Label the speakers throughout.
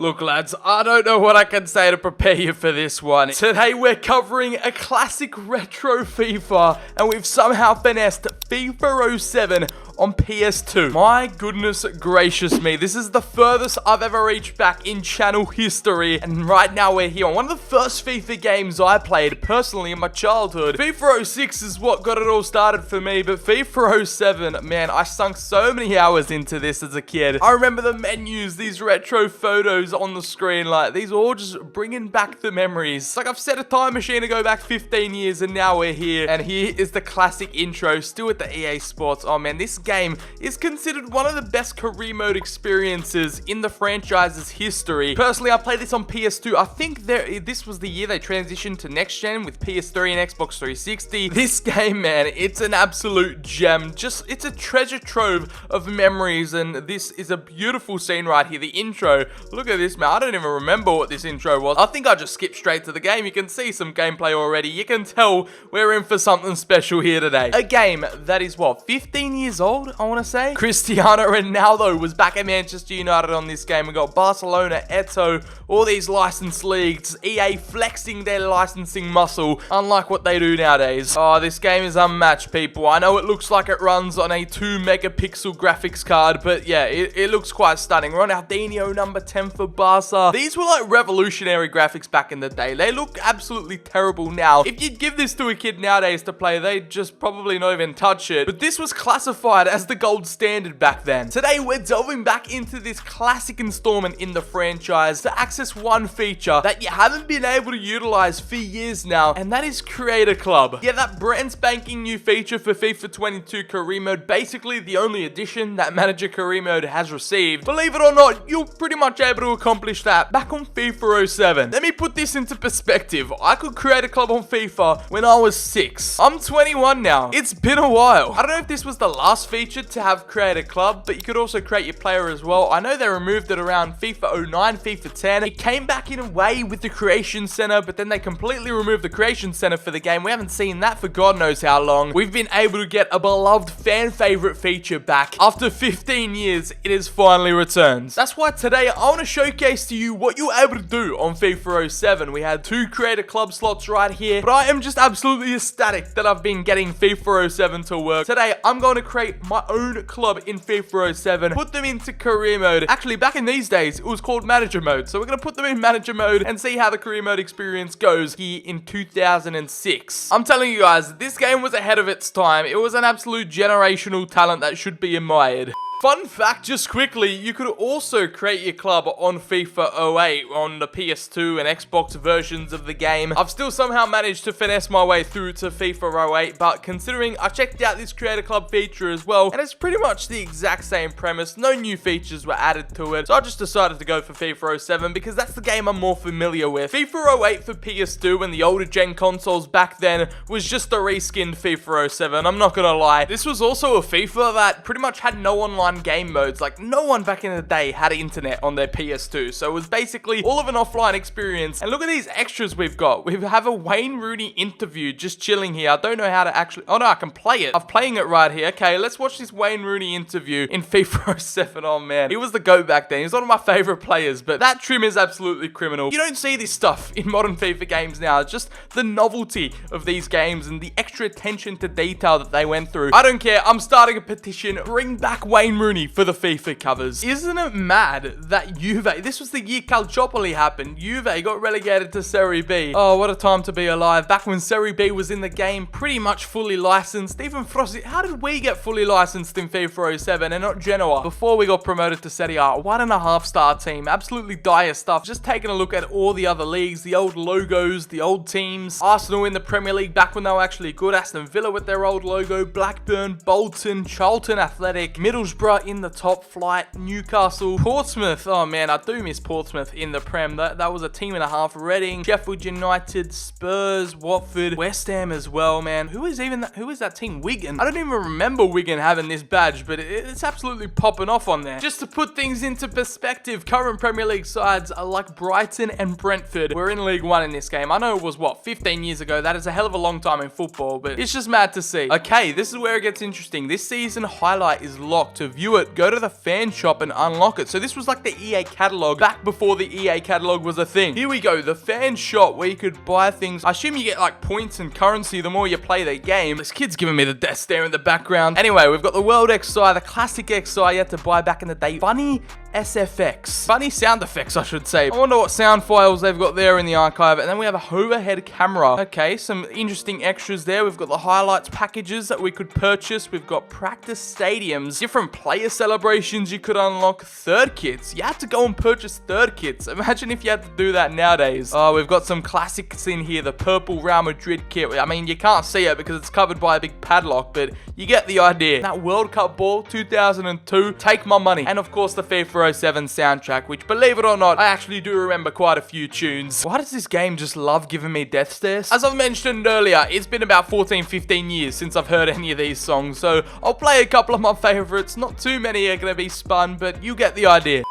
Speaker 1: Look, lads, I don't know what I can say to prepare you for this one. Today, we're covering a classic retro FIFA, and we've somehow finessed FIFA 07 on PS2. My goodness gracious me, this is the furthest I've ever reached back in channel history, and right now we're here on one of the first FIFA games I played personally in my childhood. FIFA 06 is what got it all started for me, but FIFA 07, man, I sunk so many hours into this as a kid. I remember the menus, these retro photos on the screen, like, these are all just bringing back the memories. It's like I've set a time machine to go back 15 years, and now we're here, and here is the classic intro, still at the EA Sports. Oh man, this game is considered one of the best career mode experiences in the franchise's history. Personally, I played this on PS2. I think this was the year they transitioned to next gen with PS3 and Xbox 360. This game, man, it's an absolute gem. It's a treasure trove of memories, and this is a beautiful scene right here. The intro, look at this, man. I don't even remember what this intro was. I think I just skipped straight to the game. You can see some gameplay already. You can tell we're in for something special here today. A game that is, what, 15 years old, I want to say? Cristiano Ronaldo was back at Manchester United on this game. We got Barcelona, Eto'o, all these licensed leagues, EA flexing their licensing muscle, unlike what they do nowadays. Oh, this game is unmatched, people. I know it looks like it runs on a 2 megapixel graphics card, but yeah, it looks quite stunning. Ronaldinho, number 10 for Barca. These were like revolutionary graphics back in the day. They look absolutely terrible now. If you'd give this to a kid nowadays to play, they'd just probably not even touch it. But this was classified as the gold standard back then. Today, we're delving back into this classic installment in the franchise to access one feature that you haven't been able to utilize for years now, and that is Creator Club. Yeah, that brand spanking new feature for FIFA 22 career mode, basically the only addition that manager career mode has received. Believe it or not, you're pretty much able to accomplish that back on FIFA 07. Let me put this into perspective. I could create a club on FIFA when I was 6. I'm 21 now. It's been a while. I don't know if this was the last feature to have create a club, but you could also create your player as well. I know they removed it around FIFA 09, FIFA 10. It came back in a way with the Creation Center, but then they completely removed the Creation Center for the game. We haven't seen that for God knows how long. We've been able to get a beloved fan favorite feature back. After 15 years, it has finally returned. That's why today I want to showcase to you what you're able to do on FIFA 07. We had 2 creator club slots right here, but I am just absolutely ecstatic that I've been getting FIFA 07 to work. Today, I'm going to create my own club in FIFA 07, put them into career mode. Actually, back in these days, it was called manager mode. So we're going to put them in manager mode and see how the career mode experience goes here in 2006. I'm telling you guys, this game was ahead of its time. It was an absolute generational talent that should be admired. Fun fact, just quickly, you could also create your club on FIFA 08 on the PS2 and Xbox versions of the game. I've still somehow managed to finesse my way through to FIFA 08, but considering I checked out this Creator Club feature as well, and it's pretty much the exact same premise, no new features were added to it, so I just decided to go for FIFA 07 because that's the game I'm more familiar with. FIFA 08 for PS2 and the older gen consoles back then was just a reskinned FIFA 07, I'm not gonna lie. This was also a FIFA that pretty much had no online game modes. Like, no one back in the day had internet on their PS2, so it was basically all of an offline experience. And look at these extras we've got. We have a Wayne Rooney interview just chilling here. I don't know how to actually... Oh no, I can play it. I'm playing it right here. Okay, let's watch this Wayne Rooney interview in FIFA 07. Oh man, he was the GOAT back then. He's one of my favorite players, but that trim is absolutely criminal. You don't see this stuff in modern FIFA games now. It's just the novelty of these games and the extra attention to detail that they went through. I don't care. I'm starting a petition. Bring back Wayne Rooney for the FIFA covers. Isn't it mad that Juve, this was the year Calciopoli happened, Juve got relegated to Serie B. Oh, what a time to be alive. Back when Serie B was in the game, pretty much fully licensed. Even Frosty, how did we get fully licensed in FIFA 07 and not Genoa before we got promoted to Serie A? 1.5-star team. Absolutely dire stuff. Just taking a look at all the other leagues, the old logos, the old teams. Arsenal in the Premier League back when they were actually good. Aston Villa with their old logo. Blackburn, Bolton, Charlton Athletic, Middlesbrough in the top flight, Newcastle, Portsmouth. Oh man, I do miss Portsmouth in the Prem. That was a team and a half. Reading, Sheffield United, Spurs, Watford, West Ham as well, man. Who is that team? Wigan. I don't even remember Wigan having this badge, but it's absolutely popping off on there. Just to put things into perspective, current Premier League sides are like Brighton and Brentford. We're in League One in this game. I know it was, what, 15 years ago. That is a hell of a long time in football, but it's just mad to see. Okay, this is where it gets interesting. This season highlight is locked to view it, go to the fan shop and unlock it. So this was like the EA catalog back before the EA catalog was a thing. Here we go, the fan shop where you could buy things. I assume you get like points and currency the more you play the game. This kid's giving me the death stare in the background. Anyway, we've got the World XI, the classic XI you had to buy back in the day. Funny SFX. Funny sound effects, I should say. I wonder what sound files they've got there in the archive. And then we have a overhead camera. Okay, some interesting extras there. We've got the highlights packages that we could purchase. We've got practice stadiums, different player celebrations you could unlock, third kits. You had to go and purchase third kits. Imagine if you had to do that nowadays. Oh, we've got some classics in here. The purple Real Madrid kit. I mean, you can't see it because it's covered by a big padlock, but you get the idea. That World Cup ball, 2002, take my money. And of course, the FIFA 07 soundtrack, which, believe it or not, I actually do remember quite a few tunes. Why does this game just love giving me death stares? As I've mentioned earlier, it's been about 14-15 years since I've heard any of these songs, so I'll play a couple of my favorites. Not too many are gonna be spun, but you get the idea.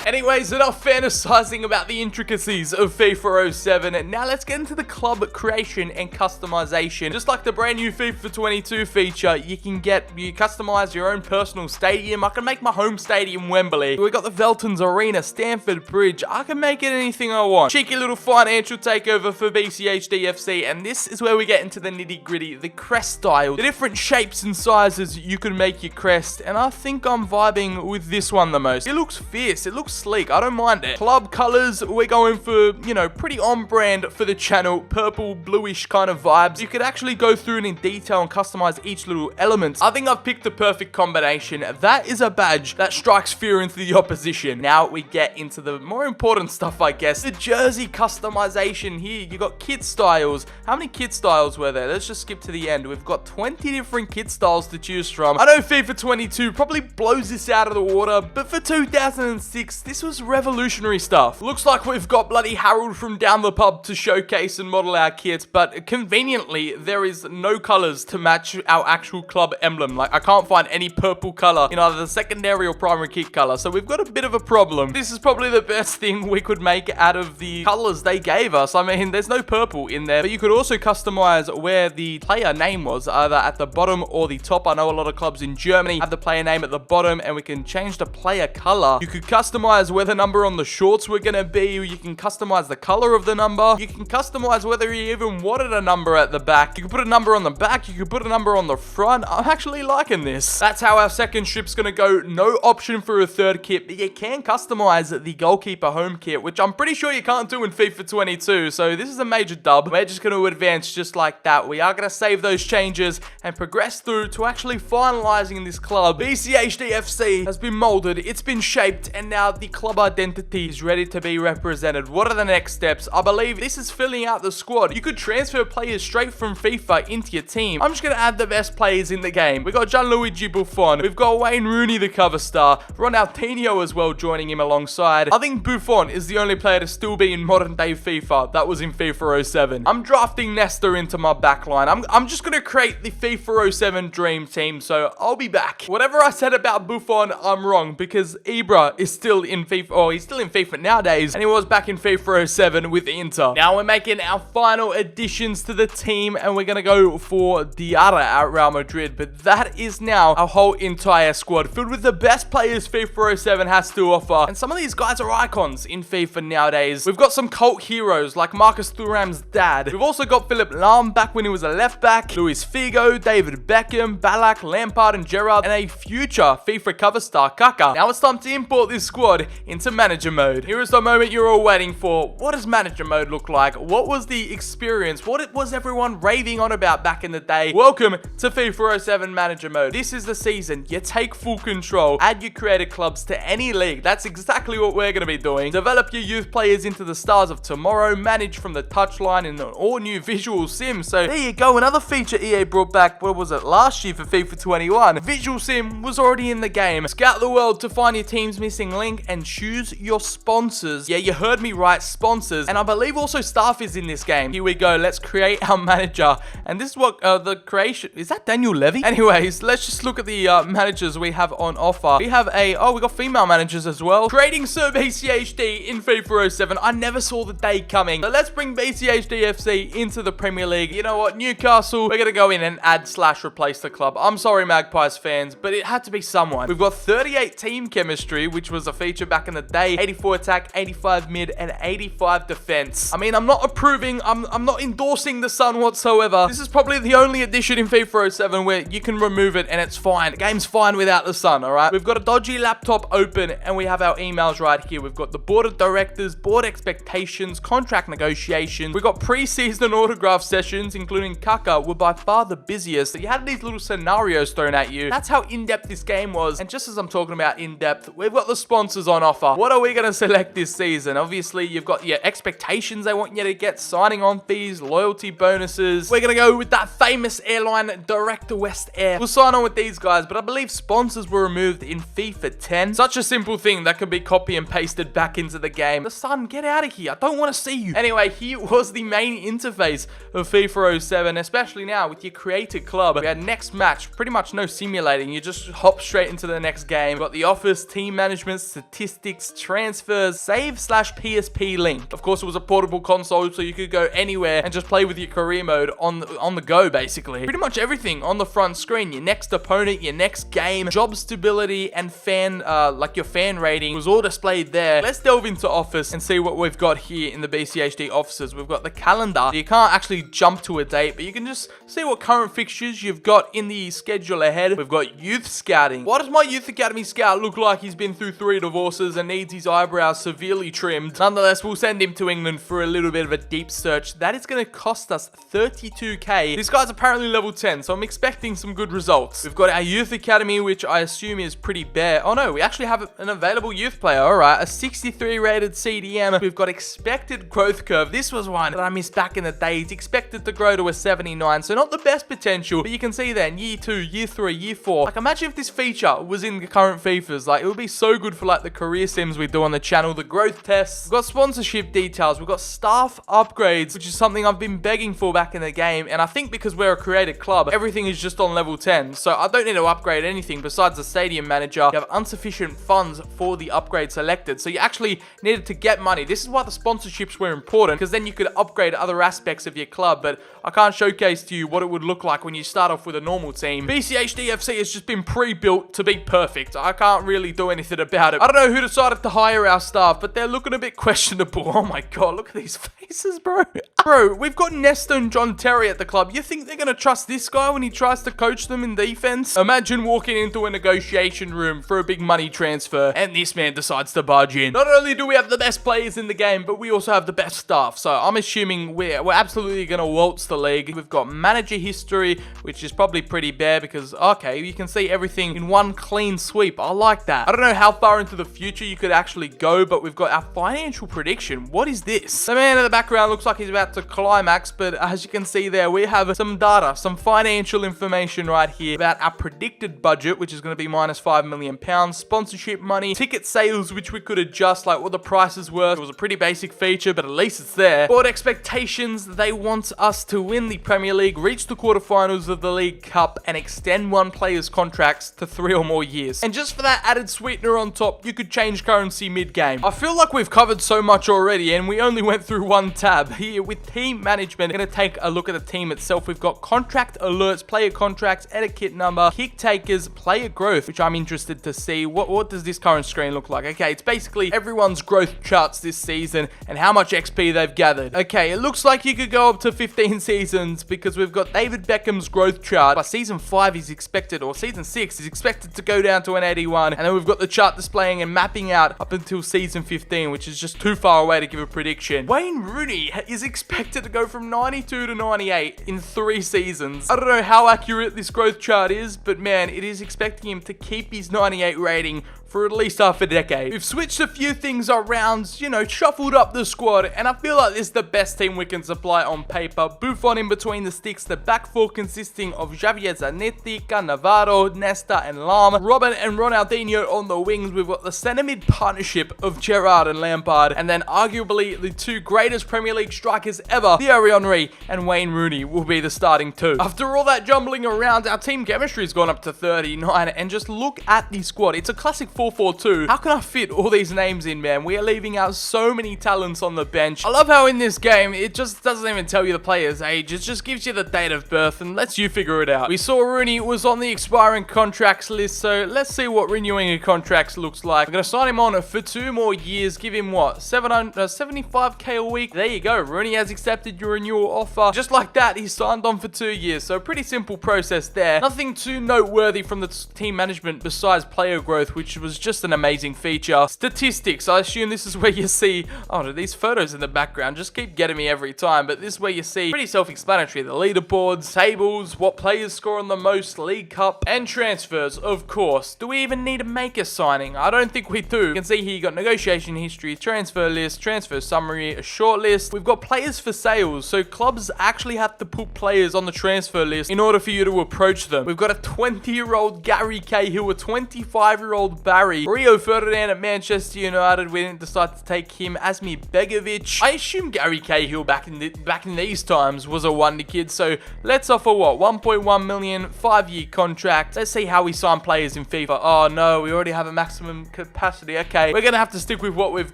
Speaker 1: Anyways, enough fantasizing about the intricacies of FIFA 07, and now let's get into the club creation and customization. Just like the brand new FIFA 22 feature, you customize your own personal stadium. I can make my home stadium Wembley. We got the Veltons Arena, Stamford Bridge. I can make it anything I want. Cheeky little financial takeover for BCHD FC, and this is where we get into the nitty gritty, the crest style, the different shapes and sizes you can make your crest, and I think I'm vibing with this one the most. It looks fierce, it looks sleek, I don't mind it. Club colors, we're going for, pretty on brand for the channel, purple, bluish kind of vibes. You could actually go through it in detail and customize each little element. I think I've picked the perfect combination. That is a badge that strikes fear into the opposition. Now we get into the more important stuff, I guess. The jersey customization here. You got kit styles. How many kit styles were there? Let's just skip to the end. We've got 20 different kit styles to choose from. I know FIFA 22 probably blows this out of the water, but for 2006, this was revolutionary stuff. Looks like we've got bloody Harold from down the pub to showcase and model our kits, but conveniently, there is no colors to match our actual club emblem. Like, I can't find any purple color in either the secondary or primary kit color, so we've got a bit of a problem. This is probably the best thing we could make out of the colors they gave us. I mean, there's no purple in there, but you could also customize where the player name was, either at the bottom or the top. I know a lot of clubs in Germany have the player name at the bottom, and we can change the player color. You could customize where the number on the shorts were gonna be. You can customize the color of the number. You can customize whether you even wanted a number at the back. You can put a number on the back. You can put a number on the front. I'm actually liking this. That's how our second strip's gonna go. No option for a third kit, but you can customize the goalkeeper home kit, which I'm pretty sure you can't do in FIFA 22. So this is a major dub. We're just gonna advance just like that. We are gonna save those changes and progress through to actually finalizing this club. BCHD FC has been molded. It's been shaped, and now the club identity is ready to be represented. What are the next steps? I believe this is filling out the squad. You could transfer players straight from FIFA into your team. I'm just going to add the best players in the game. We've got Gianluigi Buffon. We've got Wayne Rooney, the cover star. Ronaldinho as well joining him alongside. I think Buffon is the only player to still be in modern day FIFA that was in FIFA 07. I'm drafting Nesta into my backline. I'm just going to create the FIFA 07 dream team, so I'll be back. Whatever I said about Buffon, I'm wrong, because Ibra is still in FIFA, oh, he's still in FIFA nowadays, and he was back in FIFA 07 with Inter. Now we're making our final additions to the team, and we're going to go for Diarra at Real Madrid, but that is now our whole entire squad, filled with the best players FIFA 07 has to offer, and some of these guys are icons in FIFA nowadays. We've got some cult heroes like Marcus Thuram's dad. We've also got Philip Lahm back when he was a left back, Luis Figo, David Beckham, Ballack, Lampard and Gerrard, and a future FIFA cover star Kaká. Now it's time to import this squad into manager mode. Here is the moment you're all waiting for. What does manager mode look like? What was the experience? What was everyone raving on about back in the day? Welcome to FIFA 07 manager mode. This is the season. You take full control. Add your created clubs to any league. That's exactly what we're going to be doing. Develop your youth players into the stars of tomorrow. Manage from the touchline in an all-new visual sim. So there you go. Another feature EA brought back, what was it, last year for FIFA 21. Visual sim was already in the game. Scout the world to find your team's missing link and choose your sponsors. Yeah, you heard me right, sponsors. And I believe also staff is in this game. Here we go. Let's create our manager. And this is what the creation... Is that Daniel Levy? Anyways, let's just look at the managers we have on offer. We have we got female managers as well. Creating Sir BCHD in FIFA 07. I never saw the day coming. So let's bring BCHD FC into the Premier League. You know what? Newcastle, we're going to go in and add/replace the club. I'm sorry, Magpies fans, but it had to be someone. We've got 38 team chemistry, which was a feature back in the day. 84 attack, 85 mid, and 85 defense. I mean, I'm not approving, I'm not endorsing the Sun whatsoever. This is probably the only edition in FIFA 07 where you can remove it and it's fine. The game's fine without the Sun, alright? We've got a dodgy laptop open and we have our emails right here. We've got the board of directors, board expectations, contract negotiations. We've got pre-season autograph sessions, including Kaká, were by far the busiest. So you had these little scenarios thrown at you. That's how in-depth this game was. And just as I'm talking about in-depth, we've got the sponsors on offer. What are we going to select this season? Obviously, you've got your expectations they want you to get, signing on fees, loyalty bonuses. We're going to go with that famous airline, Director West Air. We'll sign on with these guys, but I believe sponsors were removed in FIFA 10. Such a simple thing that could be copy and pasted back into the game. The Sun, get out of here. I don't want to see you. Anyway, here was the main interface of FIFA 07, especially now with your created club. We had next match, pretty much no simulating. You just hop straight into the next game. We've got the office, team management, statistics, transfers, save/PSP link. Of course, it was a portable console, so you could go anywhere and just play with your career mode on the go, basically. Pretty much everything on the front screen. Your next opponent, your next game, job stability, and fan, like your fan rating was all displayed there. Let's delve into office and see what we've got here in the BCHD offices. We've got the calendar. You can't actually jump to a date, but you can just see what current fixtures you've got in the schedule ahead. We've got youth scouting. What does my youth academy scout look like? He's been through 3 divorces and needs his eyebrows severely trimmed. Nonetheless, we'll send him to England for a little bit of a deep search. That is going to cost us 32k. This guy's apparently level 10, so I'm expecting some good results. We've got our youth academy, which I assume is pretty bare. Oh no, we actually have an available youth player. All right, a 63 rated CDM. We've got expected growth curve. This was one that I missed back in the day. He's expected to grow to a 79, so not the best potential, but you can see then year 2, year 3, year 4. Like, imagine if this feature was in the current FIFAs. Like, it would be so good for like the career sims we do on the channel, the growth tests. We've got sponsorship details. We've got staff upgrades, which is something I've been begging for back in the game. And I think because we're a created club, everything is just on level 10. So I don't need to upgrade anything besides the stadium manager. You have insufficient funds for the upgrade selected. So you actually needed to get money. This is why the sponsorships were important, because then you could upgrade other aspects of your club. But I can't showcase to you what it would look like when you start off with a normal team. BCHD FC has just been pre-built to be perfect. I can't really do anything about it. I don't know who decided to hire our staff, but they're looking a bit questionable. Oh my god, look at these faces, bro. Bro, we've got Nesta and John Terry at the club. You think they're going to trust this guy when he tries to coach them in defense? Imagine walking into a negotiation room for a big money transfer and this man decides to barge in. Not only do we have the best players in the game, but we also have the best staff. So I'm assuming we're absolutely going to waltz the league. We've got manager history, which is probably pretty bare because, okay, you can see everything in one clean sweep. I like that. I don't know how far into the future you could actually go, but we've got our financial prediction. What is this? The man in the background looks like he's about to climax, but as you can see there, we have some data, some financial information right here about our predicted budget, which is going to be minus £5 million, sponsorship money, ticket sales, which we could adjust, like what the prices were. It was a pretty basic feature, but at least it's there. Board expectations, they want us to win the Premier League, reach the quarterfinals of the League Cup, and extend one player's contracts to 3 or more years. And just for that added sweetener on top, you could change currency mid-game. I feel like we've covered so much already, and we only went through one tab. Here with team management, we're going to take a look at the team itself. We've got contract alerts, player contracts, etiquette number, kick takers, player growth, which I'm interested to see. What does this current screen look like? Okay, it's basically everyone's growth charts this season and how much XP they've gathered. Okay, it looks like you could go up to 15 seasons because we've got David Beckham's growth chart. By season 5 is expected, or season 6 is expected to go down to an 81, and then we've got the chart displaying and mapping out up until season 15, which is just too far away to give a prediction. Wayne Rooney is expected to go from 92 to 98 in 3 seasons. I don't know how accurate this growth chart is, but man, it is expecting him to keep his 98 rating for at least half a decade. We've switched a few things around, you know, shuffled up the squad, and I feel like this is the best team we can supply on paper. Buffon in between the sticks, the back four consisting of Javier Zanetti, Cannavaro, Nesta, and Lam, Robin and Ronaldinho on the wings. We've got the centre mid partnership of Gerrard and Lampard, and then arguably the 2 greatest Premier League strikers ever, Thierry Henry and Wayne Rooney, will be the starting 2. After all that jumbling around, our team chemistry has gone up to 39, and just look at the squad. It's a classic 4-4-2. How can I fit all these names in, man? We are leaving out so many talents on the bench. I love how in this game, it just doesn't even tell you the player's age. It just gives you the date of birth and lets you figure it out. We saw Rooney was on the expiring contracts list, so let's see what renewing a contract looks like. We're going to sign him on for 2 more years. Give him what? 75k a week? There you go. Rooney has accepted your renewal offer. Just like that, he's signed on for 2 years. So pretty simple process there. Nothing too noteworthy from the team management besides player growth, which was just an amazing feature. Statistics, I assume this is where you see, oh, these photos in the background just keep getting me every time, but this is where you see, pretty self-explanatory, the leaderboards, tables, what players score on the most, League Cup, and transfers, of course. Do we even need to make a signing? I don't think we do. You can see here you got negotiation history, transfer list, transfer summary, a short list. We've got players for sales, so clubs actually have to put players on the transfer list in order for you to approach them. We've got a 20-year-old Gary Cahill, a 25-year-old Barry, Rio Ferdinand at Manchester United. We didn't decide to take him. Asmi Begovic. I assume Gary Cahill back in these times was a wonder kid. So let's offer what? 1.1 million, 5-year contract. Let's see how we sign players in FIFA. Oh no, we already have a maximum capacity. Okay, we're gonna have to stick with what we've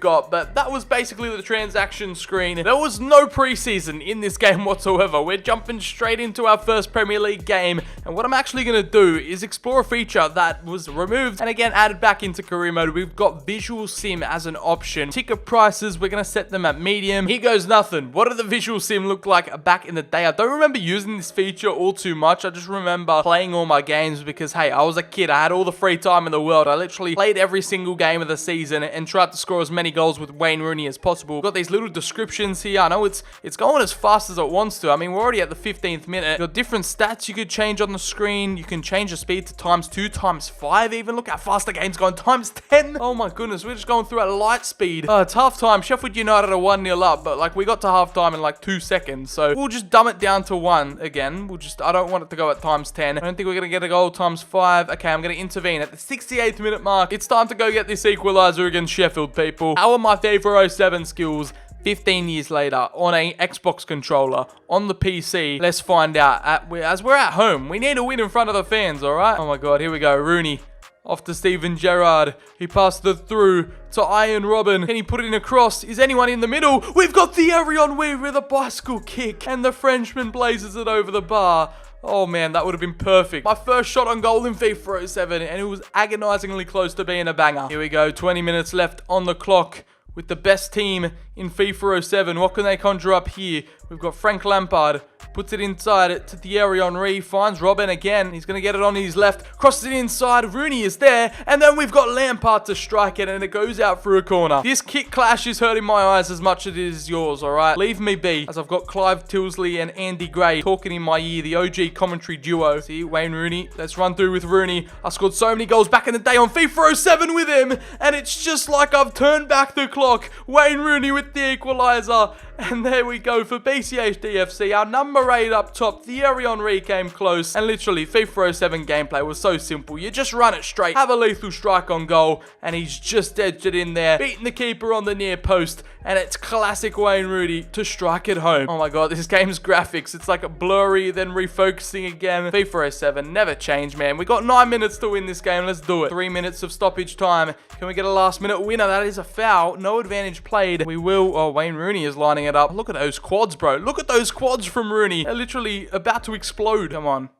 Speaker 1: got. But that was basically the transaction screen. There was no preseason in this game whatsoever. We're jumping straight into our first Premier League game. And what I'm actually gonna do is explore a feature that was removed and again added back into career mode. We've got visual sim as an option. Ticket prices, we're going to set them at medium. Here goes nothing. What did the visual sim look like back in the day? I don't remember using this feature all too much. I just remember playing all my games because, hey, I was a kid. I had all the free time in the world. I literally played every single game of the season and tried to score as many goals with Wayne Rooney as possible. We've got these little descriptions here. I know it's going as fast as it wants to. I mean, we're already at the 15th minute. You've got different stats you could change on the screen. You can change the speed to ×2, ×5 even. Look how fast the game's going. ×10. Oh my goodness, we're just going through at light speed. It's half time. Sheffield United are 1-0 up, but like we got to half time in like 2 seconds. So we'll just dumb it down to 1 again. I don't want it to go at ×10. I don't think we're going to get a goal ×5. Okay, I'm going to intervene at the 68th minute mark. It's time to go get this equalizer against Sheffield, people. How are my FIFA 07 skills 15 years later on a Xbox controller on the PC? Let's find out as we're at home. We need to win in front of the fans, all right? Oh my God, here we go. Rooney. Off to Steven Gerrard. He passed it through to Ian Robin. Can he put it in across? Is anyone in the middle? We've got Thierry Henry with a bicycle kick. And the Frenchman blazes it over the bar. Oh man, that would have been perfect. My first shot on goal in FIFA 07, and it was agonizingly close to being a banger. Here we go. 20 minutes left on the clock with the best team in FIFA 07. What can they conjure up here? We've got Frank Lampard. Puts it inside to Thierry Henry. Finds Robin again. He's going to get it on his left. Crosses it inside. Rooney is there. And then we've got Lampard to strike it. And it goes out through a corner. This kick clash is hurting my eyes as much as it is yours, alright? Leave me be. As I've got Clive Tilsley and Andy Gray talking in my ear. The OG commentary duo. See, Wayne Rooney. Let's run through with Rooney. I scored so many goals back in the day on FIFA 07 with him. And it's just like I've turned back the clock. Wayne Rooney with the equalizer. And there we go for BCHD FC. Our number 8 up top, Thierry Henry came close. And literally, FIFA 07 gameplay was so simple. You just run it straight, have a lethal strike on goal, and he's just edged it in there, beating the keeper on the near post. And it's classic Wayne Rooney to strike it home. Oh my god, this game's graphics. It's like a blurry, then refocusing again. FIFA 07, never change, man. We got 9 minutes to win this game. Let's do it. 3 minutes of stoppage time. Can we get a last minute winner? That is a foul. No advantage played. We will. Oh, Wayne Rooney is lining it up. Look at those quads, bro. Look at those quads from Rooney. They're literally about to explode. Come on.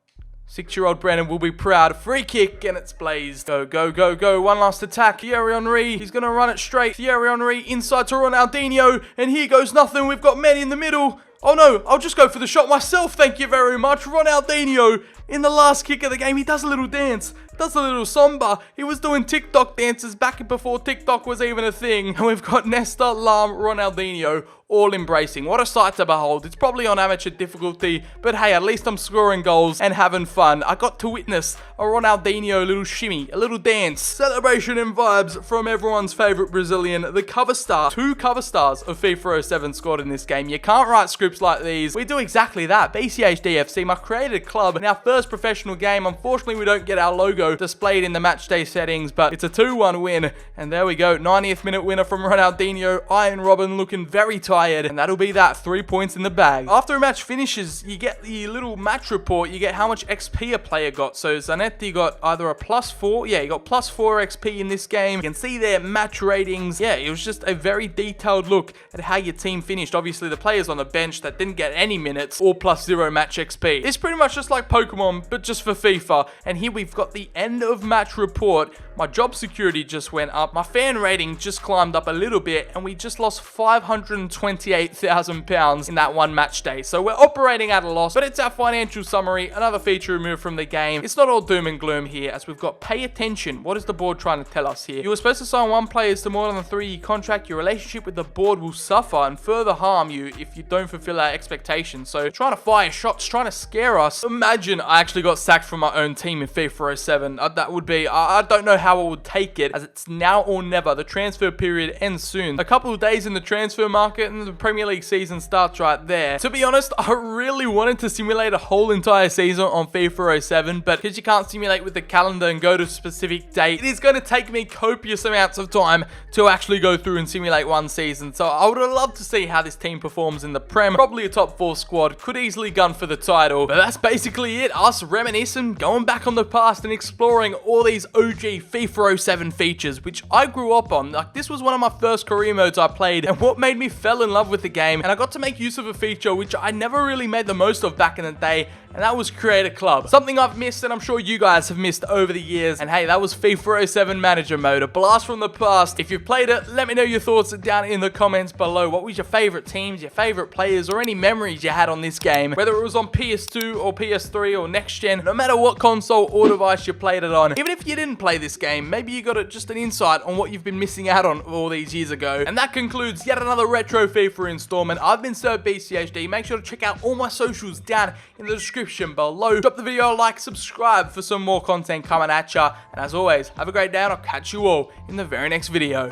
Speaker 1: 6-year-old Brandon will be proud. Free kick, and it's blazed. Go, go, go, go. One last attack. Thierry Henry. He's going to run it straight. Thierry Henry inside to Ronaldinho. And here goes nothing. We've got Manny in the middle. Oh, no. I'll just go for the shot myself. Thank you very much. Ronaldinho in the last kick of the game. He does a little dance. Does a little samba. He was doing TikTok dances back before TikTok was even a thing. And we've got Nesta, Lam, Ronaldinho all embracing. What a sight to behold. It's probably on amateur difficulty, but hey, at least I'm scoring goals and having fun. I got to witness a Ronaldinho little shimmy, a little dance. Celebration and vibes from everyone's favorite Brazilian, the cover star. 2 cover stars of FIFA 07 scored in this game. You can't write scripts like these. We do exactly that. BCHD FC, my created club, in our first professional game. Unfortunately, we don't get our logo displayed in the matchday settings, but it's a 2-1 win. And there we go. 90th minute winner from Ronaldinho. Iron Robin looking very tired. And that'll be that. 3 points in the bag. After a match finishes, you get the little match report. You get how much XP a player got. So Zanetti got either a +4. Yeah, he got +4 XP in this game. You can see their match ratings. Yeah, it was just a very detailed look at how your team finished. Obviously, the players on the bench that didn't get any minutes, all +0 match XP. It's pretty much just like Pokemon, but just for FIFA. And here we've got the end of match report. My job security just went up. My fan rating just climbed up a little bit. And we just lost £528,000 in that one match day. So we're operating at a loss, but it's our financial summary. Another feature removed from the game. It's not all doom and gloom here, as we've got pay attention. What is the board trying to tell us here? You were supposed to sign one player to more than a 3-year contract. Your relationship with the board will suffer and further harm you if you don't fulfill our expectations. So trying to fire shots, trying to scare us. Imagine I actually got sacked from my own team in FIFA 07. That would be, I don't know how I would take it, as it's now or never. The transfer period ends soon. A couple of days in the transfer market and the Premier League season starts right there. To be honest, I really wanted to simulate a whole entire season on FIFA 07, but because you can't simulate with the calendar and go to a specific date, it is going to take me copious amounts of time to actually go through and simulate one season. So I would have loved to see how this team performs in the Prem. Probably a top 4 squad, could easily gun for the title. But that's basically it. Us reminiscing, going back on the past and exploring all these OG FIFA 07 features, which I grew up on. Like, this was one of my first career modes I played, and what made me fell in love with the game. And I got to make use of a feature which I never really made the most of back in the day, and that was create a club. Something I've missed, and I'm sure you guys have missed over the years. And hey, that was FIFA 07 manager mode, a blast from the past. If you've played it, let me know your thoughts down in the comments below. What was your favorite teams, your favorite players, or any memories you had on this game, whether it was on PS2 or PS3 or next gen. No matter what console or device you played it on, even if you didn't play this game, maybe you got just an insight on what you've been missing out on all these years ago. And that concludes yet another retro FIFA installment. I've been Sir BCHD. Make sure to check out all my socials down in the description below. Drop the video a like, subscribe for some more content coming at ya. And as always, have a great day, and I'll catch you all in the very next video.